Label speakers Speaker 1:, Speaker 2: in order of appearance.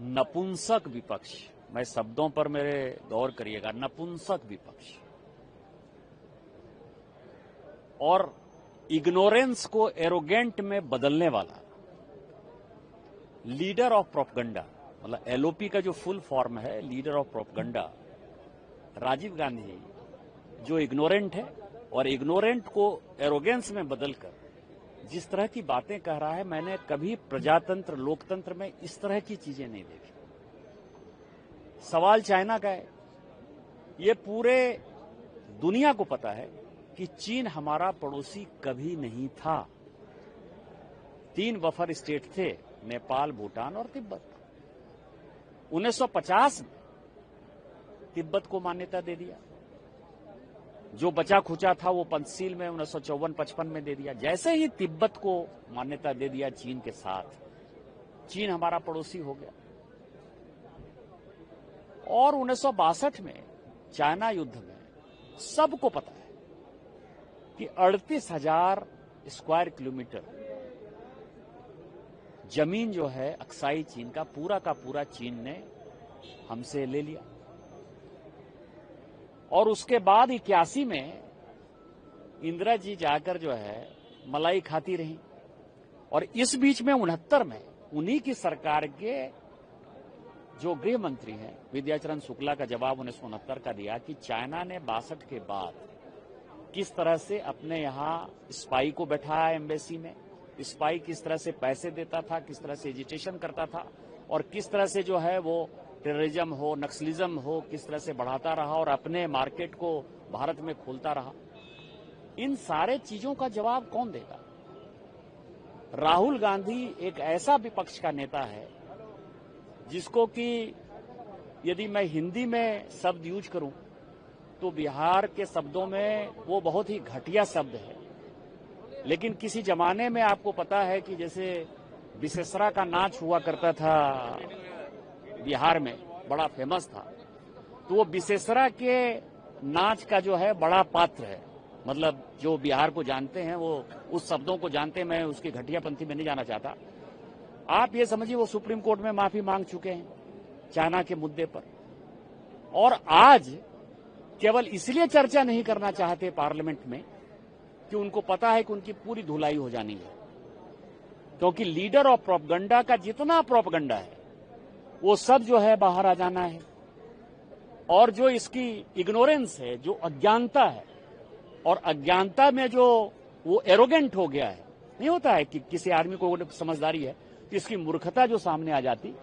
Speaker 1: नपुंसक विपक्ष, मैं शब्दों पर मेरे गौर करिएगा, नपुंसक विपक्ष और इग्नोरेंस को एरोगेंट में बदलने वाला लीडर ऑफ प्रोपगंडा, मतलब एलओपी का जो फुल फॉर्म है leader of propaganda, Rajiv Gandhi जो इग्नोरेंट है और इग्नोरेंट को एरोगेंस में बदलकर जिस तरह की बातें कह रहा है, मैंने कभी प्रजातंत्र लोकतंत्र में इस तरह की चीजें नहीं देखी। सवाल चाइना का है, ये पूरे दुनिया को पता है कि चीन हमारा पड़ोसी कभी नहीं था। 3 बफर स्टेट थे, नेपाल, भूटान और तिब्बत। 1950 में तिब्बत को मान्यता दे दिया, जो बचा खुचा था वो पंचशील में 1954-55 में दे दिया। जैसे ही तिब्बत को मान्यता दे दिया चीन के साथ, चीन हमारा पड़ोसी हो गया। और 1962 में चाइना युद्ध में सबको पता है कि 38,000 स्क्वायर किलोमीटर जमीन जो है अक्साई चीन का पूरा चीन ने हमसे ले लिया। और उसके बाद 81 में इंदिरा जी जाकर जो है मलाई खाती रही। और इस बीच में 69 में उन्हीं की सरकार के जो गृह मंत्री हैं विद्याचरण शुक्ला का जवाब 1969 का दिया कि चाइना ने 62 के बाद किस तरह से अपने यहां स्पाई को बैठाया एम्बेसी में, स्पाई किस तरह से पैसे देता था, किस तरह से एजिटेशन करता था और किस तरह से जो है वो टेररिज्म हो, नक्सलिज्म हो, किस तरह से बढ़ाता रहा और अपने मार्केट को भारत में खोलता रहा। इन सारे चीजों का जवाब कौन देगा? राहुल गांधी एक ऐसा विपक्ष का नेता है जिसको कि यदि मैं हिंदी में शब्द यूज करूं तो बिहार के शब्दों में वो बहुत ही घटिया शब्द है। लेकिन किसी जमाने में आपको पता है कि जैसे विशेषरा का नाच हुआ करता था बिहार में, बड़ा फेमस था, तो वो विशेषरा के नाच का जो है बड़ा पात्र है। मतलब जो बिहार को जानते हैं वो उस शब्दों को जानते हैं, मैं उसकी घटियापंथी में नहीं जाना चाहता। आप ये समझिए वो सुप्रीम कोर्ट में माफी मांग चुके हैं चाइना के मुद्दे पर, और आज केवल इसलिए चर्चा नहीं करना चाहते पार्लियामेंट में कि उनको पता है कि उनकी पूरी धुलाई हो जानी है, क्योंकि लीडर ऑफ प्रोपगंडा का जितना प्रोपगंडा है वो सब जो है बाहर आ जाना है। और जो इसकी इग्नोरेंस है, जो अज्ञानता है, और अज्ञानता में जो वो एरोगेंट हो गया है, नहीं होता है कि किसी आदमी को समझदारी है तो इसकी मूर्खता जो सामने आ जाती